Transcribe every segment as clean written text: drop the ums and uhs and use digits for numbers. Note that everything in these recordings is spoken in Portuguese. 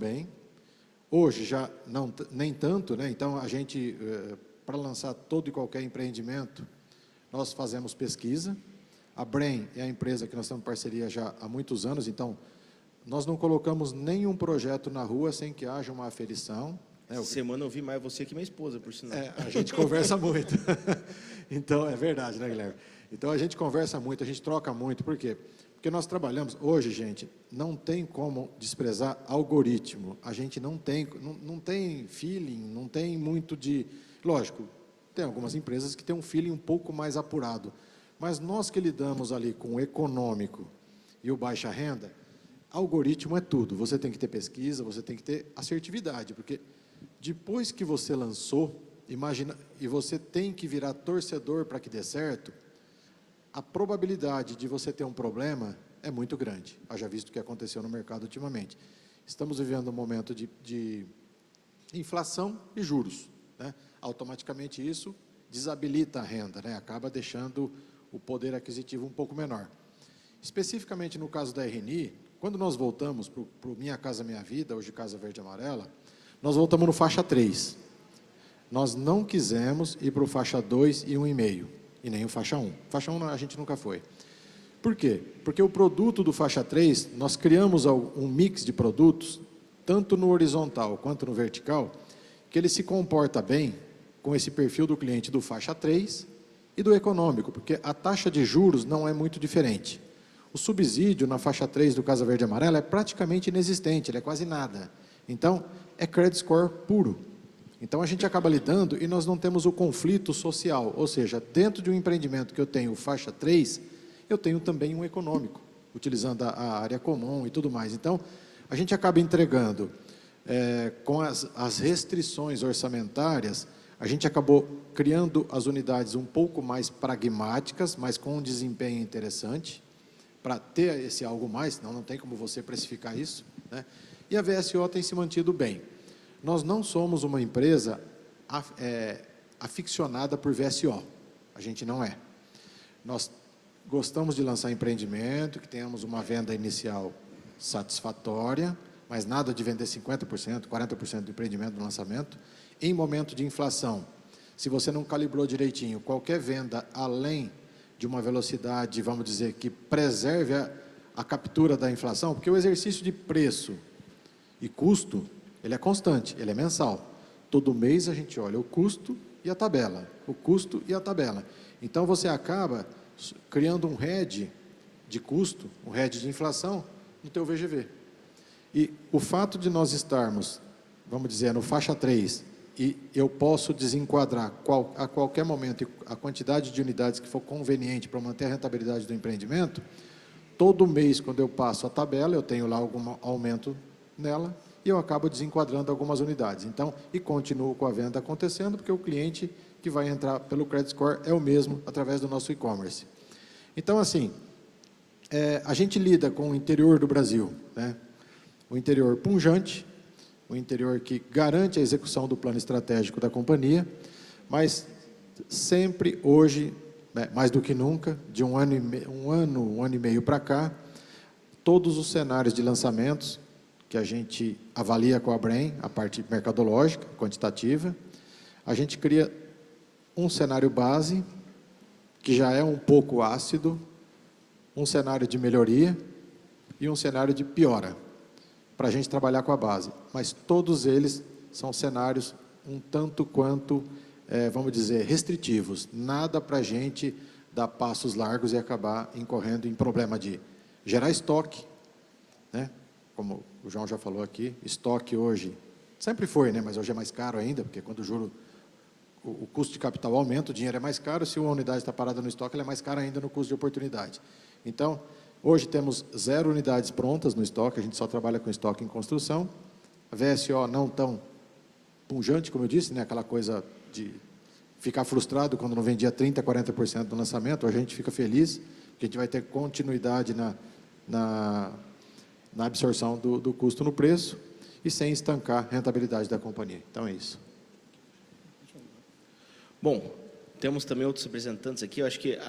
bem. Hoje já não, nem tanto, né? Então, a gente, para lançar todo e qualquer empreendimento, nós fazemos pesquisa. A Brain é a empresa que nós temos parceria já há muitos anos, então, nós não colocamos nenhum projeto na rua sem que haja uma aferição. Essa semana eu vi mais você que minha esposa, por sinal. A gente conversa muito. Então, é verdade, né, Guilherme? Então, a gente conversa muito, a gente troca muito. Por quê? Porque nós trabalhamos... Hoje, gente, não tem como desprezar algoritmo. A gente não tem feeling, não tem muito de... Lógico, tem algumas empresas que têm um feeling um pouco mais apurado. Mas nós que lidamos ali com o econômico e o baixa renda, algoritmo é tudo. Você tem que ter pesquisa, você tem que ter assertividade, porque depois que você lançou, imagina, e você tem que virar torcedor para que dê certo, a probabilidade de você ter um problema é muito grande. Haja visto o que aconteceu no mercado ultimamente. Estamos vivendo um momento de inflação e juros, né? Automaticamente isso desabilita a renda, né? Acaba deixando o poder aquisitivo um pouco menor. Especificamente no caso da RNI, quando nós voltamos para o Minha Casa Minha Vida, hoje Casa Verde e Amarela, nós voltamos no faixa 3. Nós não quisemos ir para o faixa 2 e 1,5, e nem o faixa 1. Faixa 1 a gente nunca foi. Por quê? Porque o produto do faixa 3, nós criamos um mix de produtos, tanto no horizontal quanto no vertical, que ele se comporta bem com esse perfil do cliente do faixa 3 e do econômico, porque a taxa de juros não é muito diferente. O subsídio na faixa 3 do Casa Verde e Amarela é praticamente inexistente, ele é quase nada. Então, é credit score puro. Então, a gente acaba lidando e nós não temos o conflito social, ou seja, dentro de um empreendimento que eu tenho faixa 3, eu tenho também um econômico, utilizando a área comum e tudo mais. Então, a gente acaba entregando, com as restrições orçamentárias, a gente acabou criando as unidades um pouco mais pragmáticas, mas com um desempenho interessante, para ter esse algo mais, senão não tem como você precificar isso, né? E a VSO tem se mantido bem. Nós não somos uma empresa aficionada por VSO, a gente não é. Nós gostamos de lançar empreendimento, que tenhamos uma venda inicial satisfatória, mas nada de vender 50%, 40% do empreendimento no lançamento. Em momento de inflação, se você não calibrou direitinho, qualquer venda além de uma velocidade, vamos dizer, que preserve a captura da inflação, porque o exercício de preço e custo, ele é constante, ele é mensal. Todo mês a gente olha o custo e a tabela, o custo e a tabela. Então, você acaba criando um hedge de custo, um hedge de inflação no teu VGV. E o fato de nós estarmos, vamos dizer, no faixa 3, e eu posso desenquadrar a qualquer momento a quantidade de unidades que for conveniente para manter a rentabilidade do empreendimento, todo mês, quando eu passo a tabela, eu tenho lá algum aumento nela, e eu acabo desenquadrando algumas unidades. Então, e continuo com a venda acontecendo, porque o cliente que vai entrar pelo Credit Score é o mesmo através do nosso e-commerce. Então, assim, a gente lida com o interior do Brasil, né? O interior punjante, o interior que garante a execução do plano estratégico da companhia, mas sempre hoje, mais do que nunca, de um ano e meio para cá, todos os cenários de lançamentos que a gente avalia com a Brain, a parte mercadológica, quantitativa, a gente cria um cenário base, que já é um pouco ácido, um cenário de melhoria e um cenário de piora, para a gente trabalhar com a base. Mas todos eles são cenários um tanto quanto, vamos dizer, restritivos. Nada para a gente dar passos largos e acabar incorrendo em problema de gerar estoque, né? Como o João já falou aqui, estoque hoje, sempre foi, né? Mas hoje é mais caro ainda, porque quando o custo de capital aumenta, o dinheiro é mais caro, se uma unidade está parada no estoque, ela é mais cara ainda no custo de oportunidade. Então, hoje temos 0 unidades prontas no estoque, a gente só trabalha com estoque em construção, a VSO não tão punjante, como eu disse, né? Aquela coisa de ficar frustrado quando não vendia 30%, 40% do lançamento, a gente fica feliz, porque a gente vai ter continuidade na absorção do custo no preço e sem estancar a rentabilidade da companhia. Então, é isso. Bom, temos também outros representantes aqui. Eu acho que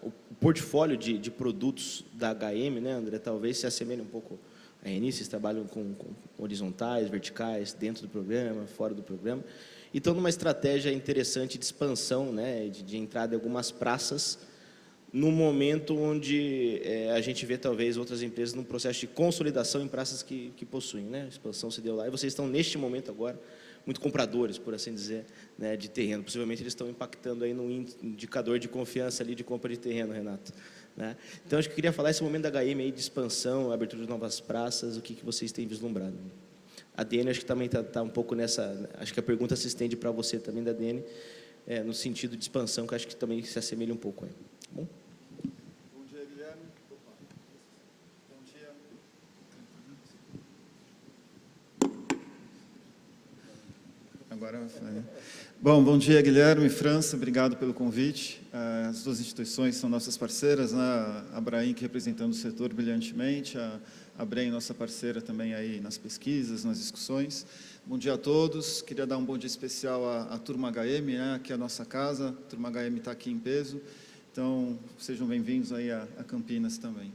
o portfólio de produtos da HM, né, André, talvez se assemelhe um pouco à RNI, vocês trabalham com horizontais, verticais, dentro do programa, fora do programa, e estão numa estratégia interessante de expansão, né, de entrada em algumas praças, no momento onde a gente vê talvez outras empresas num processo de consolidação em praças que possuem, né? A expansão se deu lá e vocês estão neste momento agora muito compradores, por assim dizer, né, de terreno. Possivelmente eles estão impactando aí no indicador de confiança ali de compra de terreno, Renato, né? Então acho que eu queria falar esse momento da HM aí de expansão, abertura de novas praças, o que vocês têm vislumbrado. A Dene acho que também está um pouco nessa, acho que a pergunta se estende para você também da Dene, no sentido de expansão, que acho que também se assemelha um pouco aí. Bom? Bom dia, Guilherme. Bom dia. Agora vai. Bom dia, Guilherme e França. Obrigado pelo convite. As duas instituições são nossas parceiras, né? A Abrainc representando o setor brilhantemente, a Brem, nossa parceira também aí nas pesquisas, nas discussões. Bom dia a todos. Queria dar um bom dia especial à Turma HM, né? Que é a nossa casa. A Turma HM está aqui em peso. Então, sejam bem-vindos aí a Campinas também.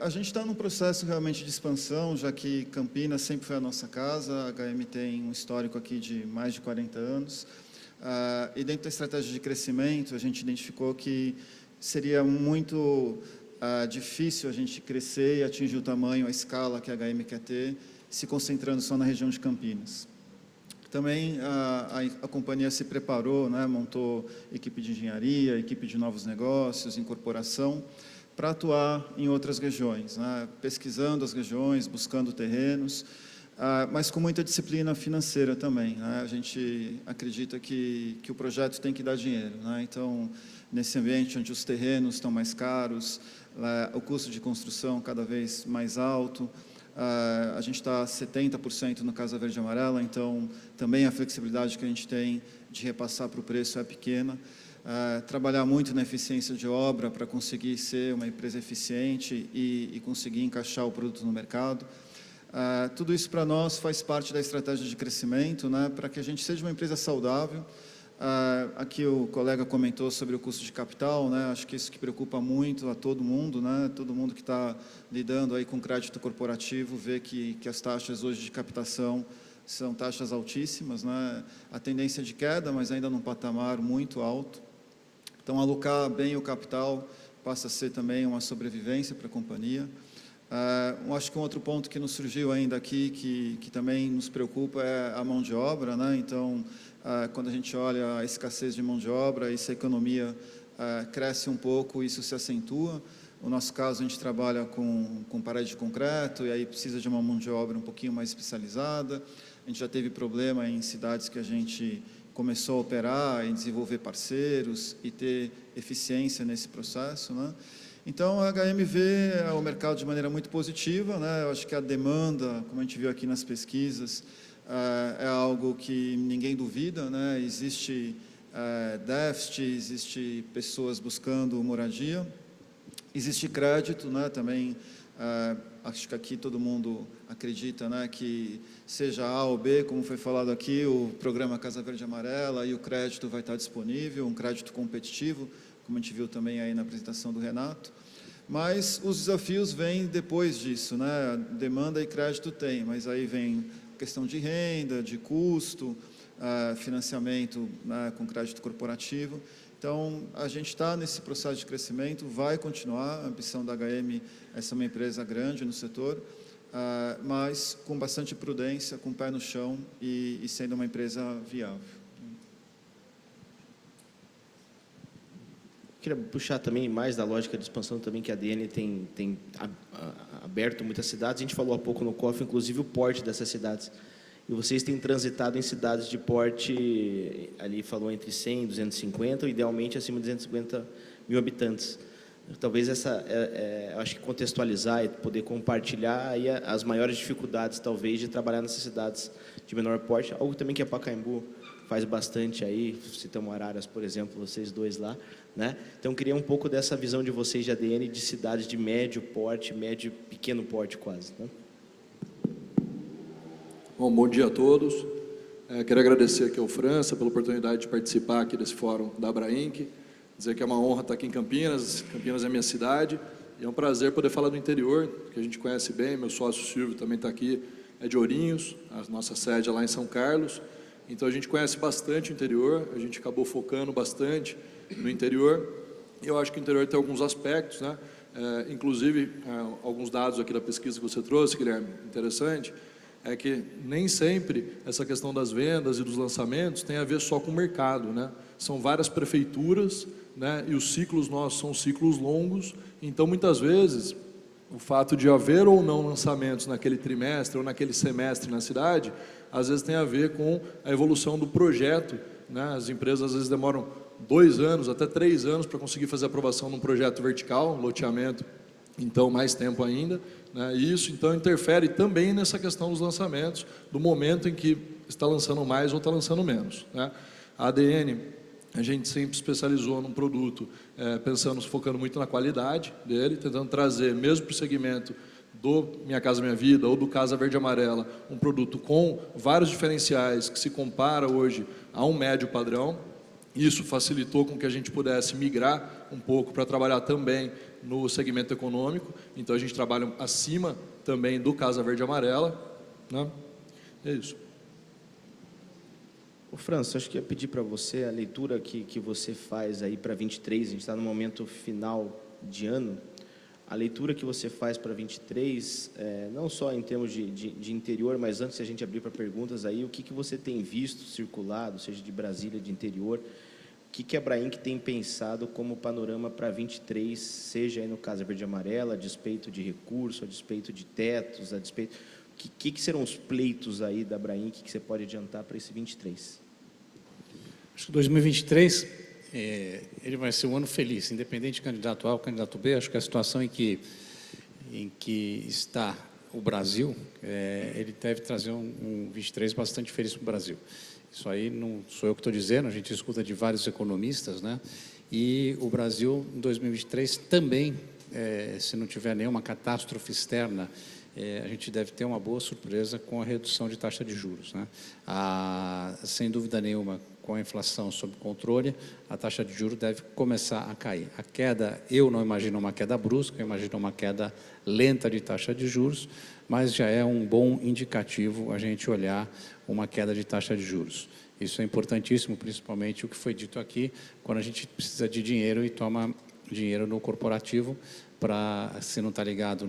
A gente está num processo realmente de expansão, já que Campinas sempre foi a nossa casa, a HM tem um histórico aqui de mais de 40 anos, e dentro da estratégia de crescimento, a gente identificou que seria muito difícil a gente crescer e atingir o tamanho, a escala que a HM quer ter, se concentrando só na região de Campinas. Também a companhia se preparou, né, montou equipe de engenharia, equipe de novos negócios, incorporação, para atuar em outras regiões, né, pesquisando as regiões, buscando terrenos, mas com muita disciplina financeira também, né. A gente acredita que o projeto tem que dar dinheiro, né. Então, nesse ambiente onde os terrenos estão mais caros, o custo de construção cada vez mais alto, a gente está 70% no Casa Verde e Amarela, então também a flexibilidade que a gente tem de repassar para o preço é pequena. Trabalhar muito na eficiência de obra para conseguir ser uma empresa eficiente e conseguir encaixar o produto no mercado. Tudo isso para nós faz parte da estratégia de crescimento, né, para que a gente seja uma empresa saudável. Aqui o colega comentou sobre o custo de capital, né, acho que isso que preocupa muito a todo mundo, né, todo mundo que está lidando aí com crédito corporativo vê que as taxas hoje de captação são taxas altíssimas, né, a tendência de queda, mas ainda num patamar muito alto. Então, alocar bem o capital passa a ser também uma sobrevivência para a companhia. Acho que um outro ponto que nos surgiu ainda aqui, que também nos preocupa, é a mão de obra, né? Então, quando a gente olha a escassez de mão de obra, e se a economia cresce um pouco, isso se acentua. No nosso caso, a gente trabalha com parede de concreto, e aí precisa de uma mão de obra um pouquinho mais especializada. A gente já teve problema em cidades que a gente começou a operar, em desenvolver parceiros e ter eficiência nesse processo, né? Então, a HM vê o mercado de maneira muito positiva, né? Eu acho que a demanda, como a gente viu aqui nas pesquisas, é algo que ninguém duvida, né? Existe déficit, existe pessoas buscando moradia, existe crédito, né? Também acho que aqui todo mundo acredita, né, que seja A ou B, como foi falado aqui, o programa Casa Verde e Amarela e o crédito vai estar disponível, um crédito competitivo, como a gente viu também aí na apresentação do Renato. Mas os desafios vêm depois disso, né? Demanda e crédito tem, mas aí vem questão de renda, de custo, financiamento, né, com crédito corporativo. Então, a gente está nesse processo de crescimento, vai continuar, a ambição da HM é ser uma empresa grande no setor, mas com bastante prudência, com o pé no chão e sendo uma empresa viável. Queria puxar também mais da lógica de expansão também que a ADN tem aberto muitas cidades. A gente falou há pouco no COF, inclusive o porte dessas cidades. E vocês têm transitado em cidades de porte, ali falou entre 100 e 250, idealmente acima de 250 mil habitantes. Talvez acho que contextualizar e poder compartilhar aí as maiores dificuldades, talvez, de trabalhar nessas cidades de menor porte, algo também que a Pacaembu faz bastante aí, citamos Araras, por exemplo, vocês dois lá, né? Então, queria um pouco dessa visão de vocês de ADN, de cidades de médio porte, médio, pequeno porte quase, né? Bom dia a todos. Quero agradecer aqui ao França pela oportunidade de participar aqui desse fórum da Abrainc, dizer que é uma honra estar aqui em Campinas. Campinas é minha cidade E é um prazer poder falar do interior, que a gente conhece bem, meu sócio Silvio também está aqui, é de Ourinhos, a nossa sede é lá em São Carlos, então a gente conhece bastante o interior, a gente acabou focando bastante no interior, e eu acho que o interior tem alguns aspectos, né? Inclusive, alguns dados aqui da pesquisa que você trouxe, Guilherme, interessante, é que nem sempre essa questão das vendas e dos lançamentos tem a ver só com o mercado, né? São várias prefeituras, né? E os ciclos nossos são ciclos longos, então muitas vezes o fato de haver ou não lançamentos naquele trimestre ou naquele semestre na cidade, às vezes tem a ver com a evolução do projeto, né? As empresas às vezes demoram 2 anos, até 3 anos para conseguir fazer a aprovação num projeto vertical, um loteamento, então mais tempo ainda, né? E isso então interfere também nessa questão dos lançamentos, do momento em que está lançando mais ou está lançando menos, né? A ADN, a gente sempre especializou num produto, pensando, focando muito na qualidade dele, tentando trazer, mesmo para o segmento do Minha Casa Minha Vida ou do Casa Verde e Amarela, um produto com vários diferenciais que se compara hoje a um médio padrão. Isso facilitou com que a gente pudesse migrar um pouco para trabalhar também no segmento econômico. Então, a gente trabalha acima também do Casa Verde e Amarela, né? É isso. Ô, França, acho que ia pedir para você a leitura que você faz aí para 23, a gente está no momento final de ano, a leitura que você faz para 23, não só em termos de interior, mas antes de a gente abrir para perguntas aí, o que você tem visto circulado, seja de Brasília, de interior, o que a Abrainc tem pensado como panorama para 23, seja aí no Casa Verde e Amarela, a despeito de recurso, a despeito de tetos, a despeito... O que serão os pleitos aí da Abrainc que você pode adiantar para esse 23? Acho que 2023 ele vai ser um ano feliz, independente de candidato A ou candidato B. Acho que a situação em que está o Brasil, ele deve trazer um 23 bastante feliz para o Brasil. Isso aí não sou eu que estou dizendo, a gente escuta de vários economistas, né? E o Brasil, em 2023, também, se não tiver nenhuma catástrofe externa, a gente deve ter uma boa surpresa com a redução de taxa de juros, né? Sem dúvida nenhuma, com a inflação sob controle, a taxa de juros deve começar a cair. A queda, eu não imagino uma queda brusca, eu imagino uma queda lenta de taxa de juros, mas já é um bom indicativo a gente olhar uma queda de taxa de juros. Isso é importantíssimo, principalmente o que foi dito aqui, quando a gente precisa de dinheiro e toma dinheiro no corporativo, para, se não está ligado